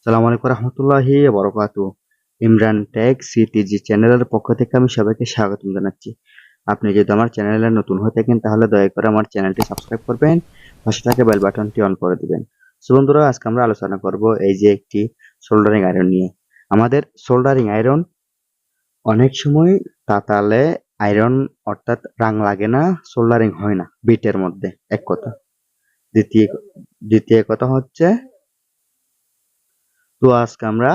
আসসালামু আলাইকুম রহমতুল্লাহি ওয়া বারাকাতুহু। ইমরান টেক সিটিজি চ্যানেলের পক্ষ থেকে আমি সবাইকে স্বাগতম জানাচ্ছি। আপনি যদি আমার চ্যানেলে নতুন হয়ে থাকেন তাহলে দয়া করে আমার চ্যানেলটি সাবস্ক্রাইব করবেন, পাশে থাকা বেল বাটনটি অন করে দিবেন। সো বন্ধুরা, আজকে আমরা আলোচনা করব এই যে একটি সোল্ডারিং আয়রন নিয়ে। আমাদের সোল্ডারিং আয়রন অনেক সময় তাতালে আয়রন অর্থাৎ রাং লাগে না, সোল্ডারিং হয় না বিটের মধ্যে, এক কথা। দ্বিতীয় দ্বিতীয় কথা হচ্ছে, তো আজকে আমরা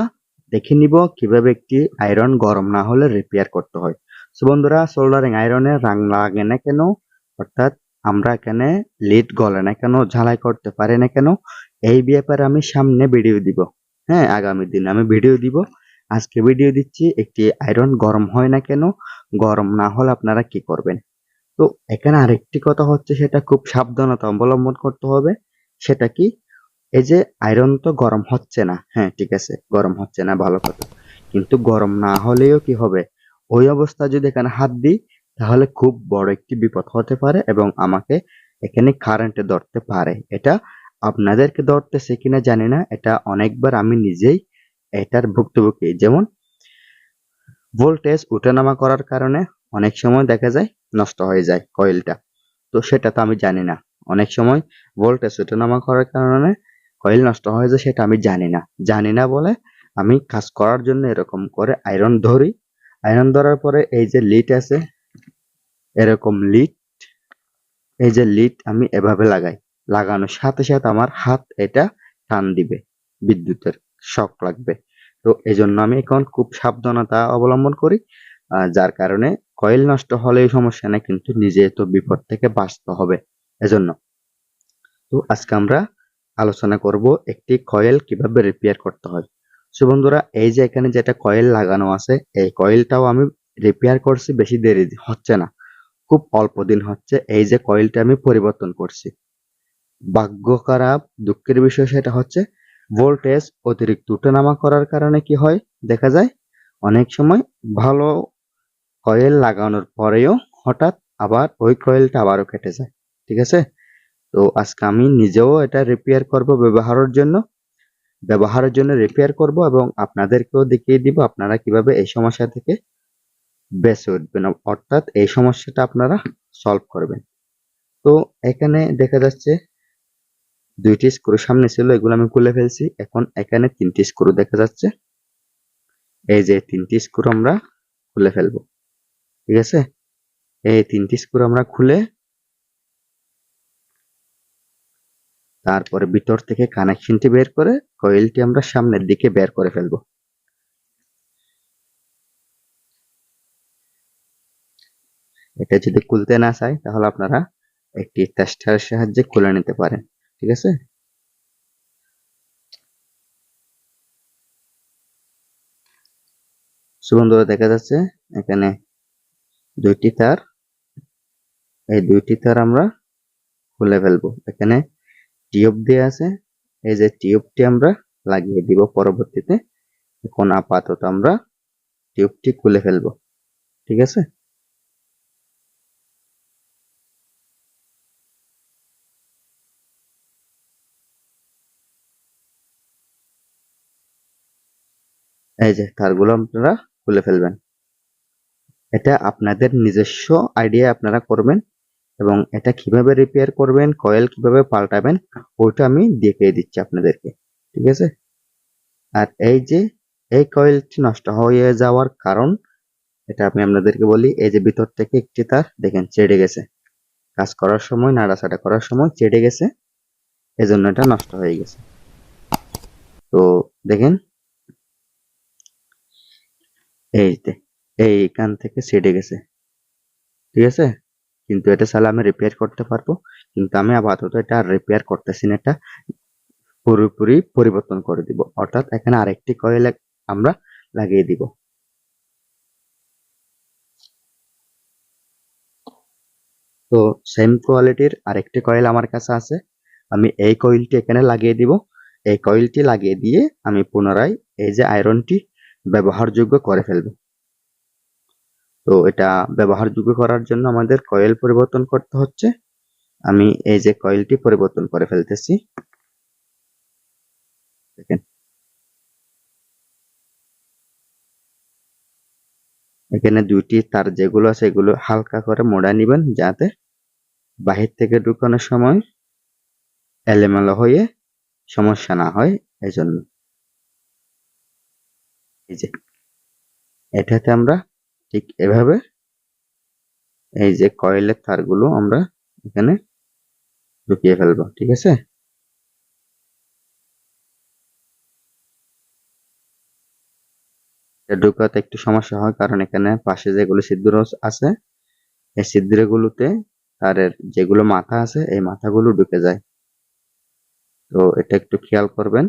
দেখে নিব কিভাবে একটি আয়রন গরম না হলে রিপেয়ার করতে হয়। সো বন্ধুরা, সোল্ডারিং আয়রনে রাং লাগে না কেন, অর্থাৎ আমরা এখানে লিড গলে না কেন, ঝালাই করতে পারি না কেন, এই ব্যাপারে আমি সামনে ভিডিও দিব। হ্যাঁ, আগামী দিনে আমি ভিডিও দিব। আজকে ভিডিও দিচ্ছি একটি আয়রন গরম হয় না কেন, গরম না হলে আপনারা কি করবেন। তো এখানে আরেকটি কথা হচ্ছে, সেটা খুব সাবধানতা অবলম্বন করতে হবে। সেটা কি, এই যে আয়রন তো গরম হচ্ছে না, হ্যাঁ ঠিক আছে, গরম হচ্ছে না, ভালো কথা। কিন্তু গরম না হলেও কি হবে, ওই অবস্থা যদি এখানে হাত দিই তাহলে খুব বড় একটি বিপদ হতে পারে এবং আমাকে এখানে কারেন্টে ধরতে পারে। এটা আপনাদেরকে ধরতেছে কিনা জানি না, এটা অনেকবার আমি নিজেই এটার ভুক্তভোগী। যেমন ভোল্টেজ উঠানামা করার কারণে অনেক সময় দেখা যায় নষ্ট হয়ে যায় কয়েলটা। তো সেটা তো আমি জানি না, অনেক সময় ভোল্টেজ ওঠানামা করার কারণে কয়েল নষ্ট হয়ে যায়, সেটা আমি জানি না বলে আমি কাজ করার জন্য এরকম করে আয়রন ধরি। আয়রন ধরার পরে এই যে লিড আছে, এরকম লিড, এই যে লিড আমি এভাবে লাগাই, লাগানোর সাথে সাথে আমার হাত এটা টান দিবে, বিদ্যুতের শক লাগবে। তো এই জন্য আমি এখন খুব সাবধানতা অবলম্বন করি, যার কারণে কয়েল নষ্ট হলেই সমস্যা নেই, কিন্তু নিজে তো বিপদ থেকে বাঁচতে হবে এজন্য। তো আজকে আমরা আলোচনা করব একটি কয়েল কিভাবে রিপেয়ার করতে হয়। সো বন্ধুরা, এই যে এখানে যেটা কয়েল লাগানো আছে, এই কয়েলটাও আমি রিপেয়ার করছি, বেশি দেরি হচ্ছে না, খুব অল্প দিন হচ্ছে এই যে কয়েলটা আমি পরিবর্তন করছি। ভাগ্য খারাপ, দুঃখের বিষয় সেটা হচ্ছে ভোল্টেজ অতিরিক্ত উঠানামা করার কারণে কি হয়, দেখা যায় অনেক সময় ভালো কয়েল লাগানোর পরেও হঠাৎ আবার ওই কয়েলটা আবারও কেটে যায়। ঠিক আছে, তো আজকে আমি নিজেও এটা রিপেয়ার করব, ব্যবহারের জন্য রিপেয়ার করব এবং আপনাদেরকেও দেখিয়ে দিব আপনারা কিভাবে এই সমস্যা থেকে বেঁচে উঠবেন, অর্থাৎ এই সমস্যাটা আপনারা সলভ করবেন। তো এখানে দেখা যাচ্ছে দুইটি স্ক্রু সামনে ছিল, এগুলো আমি খুলে ফেলছি। এখন এখানে তিনটি স্ক্রু দেখা যাচ্ছে, এই যে তিনটি স্ক্রু আমরা খুলে ফেলবো। ঠিক আছে, এই তিনটি স্ক্রু আমরা খুলে তারপরে ভিতর থেকে কানেকশনটি বের করে কয়েলটি আমরা সামনের দিকে বের করে ফেলবো। এটা যদি খুলতে না চায় তাহলে আপনারা একটি টেস্টারের সাহায্যে খুলে নিতে পারেন। ঠিক আছে, বন্ধুরা দেখা যাচ্ছে এখানে দুইটি তার, এই দুইটি তার আমরা খুলে ফেলবো। এখানে টিউব দেওয়া আছে, এই যে টিউবটি আমরা লাগিয়ে দিব পরবর্তীতে। এখন আপাতত আমরা টিউবটি খুলে ফেলবো। ঠিক আছে, এই যে তারগুলো আপনারা খুলে ফেলবেন। এটা আপনাদের নিজস্ব আইডিয়া আপনারা করবেন এবং এটা কিভাবে রিপেয়ার করবেন, কয়েল কিভাবে পাল্টাবেন, ওইটা আমি দেখিয়ে দিচ্ছি আপনাদেরকে। ঠিক আছে, আর এই যে এই কয়েলটি নষ্ট হয়ে যাওয়ার কারণ, এটা আমি আপনাদেরকে বলি। এই যে ভিতর থেকে একটি তার দেখেন ছেড়ে গেছে, কাজ করার সময় নাড়াচাড়া করার সময় ছেড়ে গেছে, এজন্য এটা নষ্ট হয়ে গেছে। তো দেখেন এইখান থেকে ছেড়ে গেছে। ঠিক আছে, কিন্তু এটা চাইলে আমি রিপেয়ার করতে পারবো, কিন্তু আমি আপাতত এটা আর রিপেয়ার করতেছি না, এটা পুরোপুরি পরিবর্তন করে দিব, অর্থাৎ এখানে আরেকটি কয়েল আমরা লাগিয়ে দিব। তো সেম কোয়ালিটির আরেকটি কয়েল আমার কাছে আছে, আমি এই কয়েলটি এখানে লাগিয়ে দিব। এই কয়েলটি লাগিয়ে দিয়ে আমি পুনরায় এই যে আয়রনটি ব্যবহারযোগ্য করে ফেলবো। তো এটা ব্যবহারযোগ্য করার জন্য আমাদের কয়েল পরিবর্তন করতে হচ্ছে। আমি এই যে কয়েলটি পরিবর্তন করে ফেলতেছি, দেখেন এখানে দুইটি তার যেগুলো আছে এগুলো হালকা করে মোড়া নিবেন, যাতে বাহির থেকে ঢুকানোর সময় এলোমেলো হয়ে সমস্যা না হয়। এই জন্য এই যে এটাতে আমরা ঠিক এভাবে এই যে কয়েলের তারগুলো আমরা এখানে ঢুকিয়ে ফেলবো। ঠিক আছে, ঢুকাতে একটু সমস্যা হয় কারণ এখানে পাশে যেগুলো ছিদ্র আছে এই ছিদ্রগুলোতে তারের যেগুলো মাথা আছে এই মাথাগুলো ঢুকে যায়। তো এটা একটু খেয়াল করবেন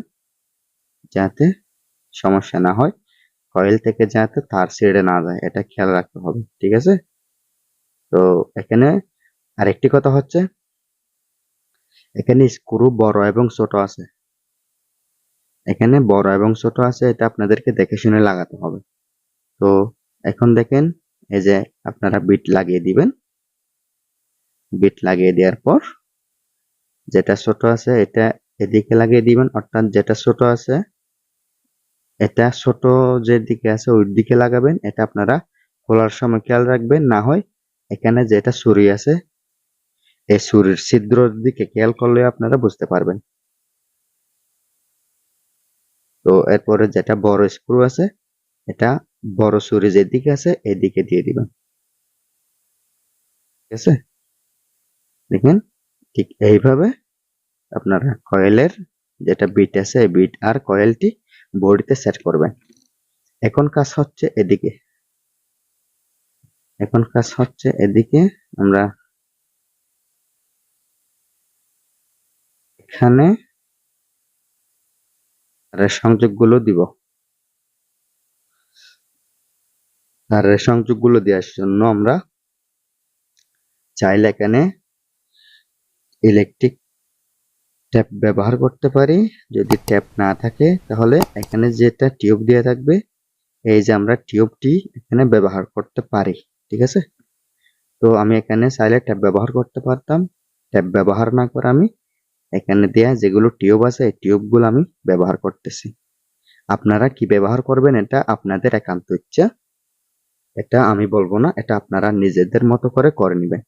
যাতে সমস্যা না হয়, কয়েল থেকে যাতে তার ছিঁড়ে না যায় এটা খেয়াল রাখতে হবে। ঠিক আছে, তো এখানে আরেকটি কথা হচ্ছে এখানে স্ক্রু বড় এবং ছোট আছে, এখানে বড় এবং ছোট আছে, এটা আপনাদেরকে দেখে শুনে লাগাতে হবে। তো এখন দেখেন এই যে আপনারা বিট লাগিয়ে দিবেন, বিট লাগিয়ে দেওয়ার পর যেটা ছোট আছে এটা এদিকে লাগিয়ে দিবেন, অর্থাৎ যেটা ছোট আছে এটা ছোট যেদিকে আছে ওই দিকে লাগাবেন। এটা আপনারা খোলার সময় খেয়াল রাখবেন, না হয় এখানে যেটা ছুরি আছে এই ছুরির ছিদ্রের দিকে খেয়াল করলে আপনারা বুঝতে পারবেন। তো এরপরে যেটা বড় স্ক্রু আছে এটা বড় ছুরি যেদিকে আছে এদিকে দিয়ে দিবেন। ঠিক আছে, দেখেন ঠিক এইভাবে আপনারা কয়েলের যেটা বিট আছে এই বিট আর কয়েলটি বডিতে সেট করবেন। এখন কাজ হচ্ছে এদিকে, এখন কাজ হচ্ছে এদিকে আমরা এখানে তারের সংযোগগুলো দিব। তারের সংযোগগুলো দেওয়ার জন্য আমরা চাইলে এখানে ইলেকট্রিক ট্যাপ ব্যবহার করতে পারি। যদি ট্যাপ না থাকে তাহলে এখানে যেটা টিউব দিয়ে থাকবে এই যে আমরা টিউবটি এখানে ব্যবহার করতে পারি। ঠিক আছে, তো আমি এখানে চাইলে ট্যাপ ব্যবহার করতে পারতাম, ট্যাপ ব্যবহার না করে আমি এখানে দেয়া যেগুলো টিউব আছে এই টিউবগুলো আমি ব্যবহার করতেছি। আপনারা কি ব্যবহার করবেন এটা আপনাদের একান্ত ইচ্ছা, এটা আমি বলবো না, এটা আপনারা নিজেদের মতো করে নেবেন।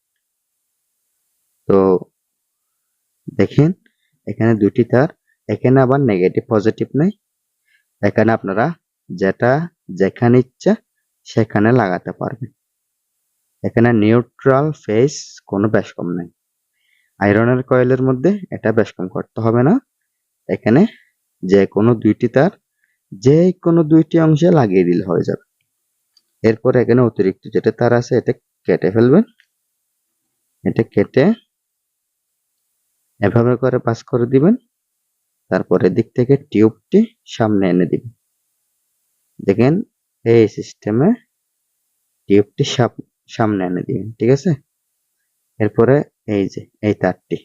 তো দেখেন এখানে দুটি তার, এখানে আবার নেগেটিভ পজিটিভ নেই, এখানে আপনারা যেটা যেখানে ইচ্ছা সেখানে লাগাতে পারবেন। এখানে নিউট্রাল ফেজ কোনো বেশকম নেই, আয়রনের কয়েলের মধ্যে এটা বেশকম করতে হবে না। এখানে যে কোনো দুইটি তার যে কোনো দুইটি অংশে লাগিয়ে দিলে হয়ে যাবে। এরপর এখানে অতিরিক্ত যেটা তার আছে এটা কেটে ফেলবেন, এটা কেটে এভাবে করে পাস করে দিবেন, তারপরে দিক থেকে টিউবটি সামনে এনে দিবেন। দেখেন এই সিস্টেমে টিউবটি সামনে এনে দিবেন। ঠিক আছে, এরপরে এই যে এই তারটি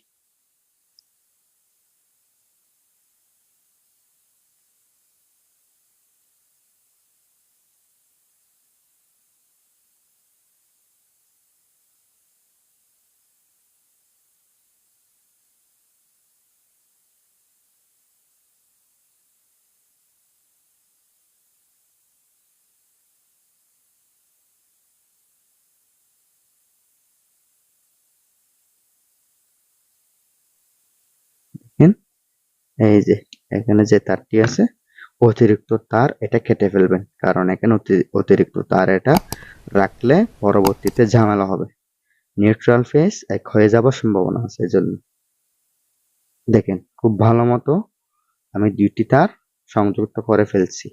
দেখেন এই যে এখানে যে তারটি আছে অতিরিক্ত তার এটা কেটে ফেলবেন, কারণ এখানে অতিরিক্ত তার এটা রাখলে পরবর্তীতে ঝামেলা হবে, নিউট্রাল ফেজ এক হয়ে যাবার সম্ভাবনা আছে। এজন্য দেখেন খুব ভালো মতো আমি দুইটি তার সংযুক্ত করে ফেলছি।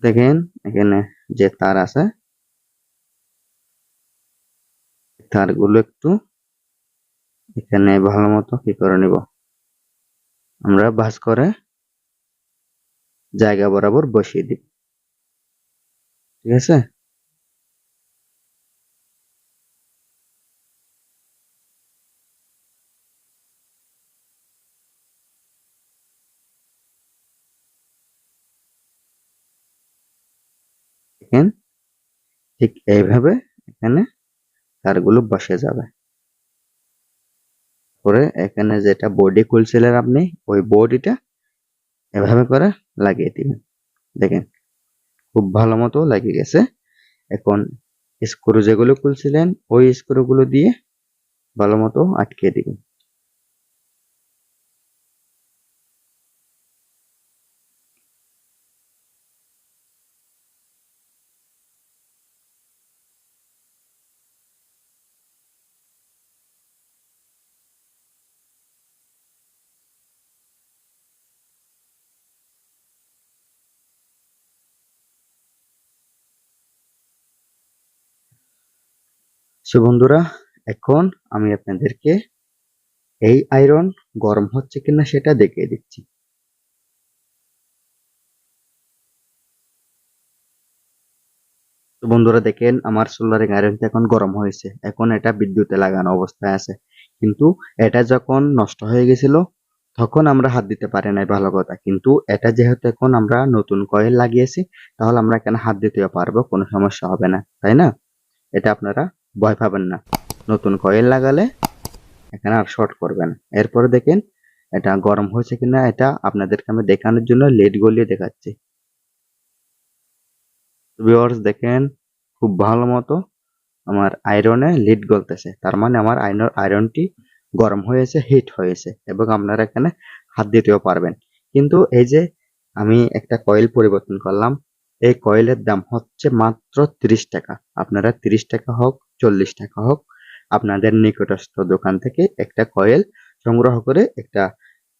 দেখেন এখানে যে তার আছে তারগুলো একটু এখানে ভালো মতো কি করে নিব, আমরা ভাঁজ করে জায়গা বরাবর বসিয়ে দিব। ঠিক আছে, দেখেন ঠিক এইভাবে এখানে তারগুলো বসে যাবে। পরে এখানে যেটা বডি খুলছিলেন আপনি ওই বডিটা এভাবে করে লাগিয়ে দিবেন। দেখেন খুব ভালো মতো লেগে গেছে। এখন স্ক্রু যেগুলো খুলছিলেন ওই স্ক্রুগুলো দিয়ে ভালো মতো আটকে দিবেন। সো বন্ধুরা, এখন আমি আপনাদেরকে এই আয়রন গরম হচ্ছে কিনা সেটা দেখিয়ে দিচ্ছি। তো বন্ধুরা দেখেন আমার সোল্ডারিং আয়রনটা এখন গরম হয়েছে। এখন এটা বিদ্যুতে লাগানো অবস্থায় আছে। কিন্তু এটা যখন নষ্ট হয়ে গেছিল তখন আমরা হাত দিতে পারি নাই, ভালো কথা। কিন্তু এটা যেহেতু এখন আমরা নতুন কয়েল লাগিয়েছি, তাহলে আমরা এখানে হাত দিতেও পারবো, কোনো সমস্যা হবে না, তাই না? এটা আপনারা ভয় পাবেন না। নতুন কয়েল লাগালে এখানে আর শর্ট করবে না। এরপরে দেখেন এটা গরম হয়েছে কিনা, এটা আপনাদেরকে আমি দেখানোর জন্য লেড গলিয়ে দেখাচ্ছি। ভিউয়ার্স দেখেন খুব ভালো মতো আমার আয়রনে লিড গলতেছে, তার মানে আমার আয়রনটি গরম হয়েছে, হিট হয়েছে, এবং আপনারা এখানে হাত দিতেও পারবেন। কিন্তু এই যে আমি একটা কয়েল পরিবর্তন করলাম, এই কয়েলের দাম হচ্ছে মাত্র 30 টাকা। আপনারা 30 টাকা হোক 40 টাকা হোক আপনাদের নিকটস্থ দোকান থেকে একটা কয়েল সংগ্রহ করে একটা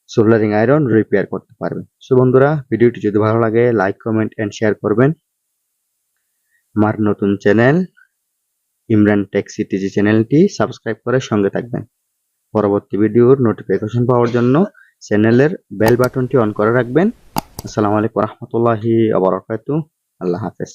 সোল্ডারিং আয়রন রিপেয়ার করতে পারবেন। সো বন্ধুরা, ভিডিওটি যদি ভালো লাগে লাইক কমেন্ট এন্ড শেয়ার করবেন। আমার নতুন চ্যানেল ইমরান টেক সিটিজি চ্যানেলটি সাবস্ক্রাইব করে সঙ্গে থাকবেন। পরবর্তী ভিডিওর নোটিফিকেশন পাওয়ার জন্য চ্যানেলের বেল বাটনটি অন করে রাখবেন। আসসালামু আলাইকুম রহমতুল্লাহি ওয়া বারাকাতুহু। আল্লাহ হাফেজ।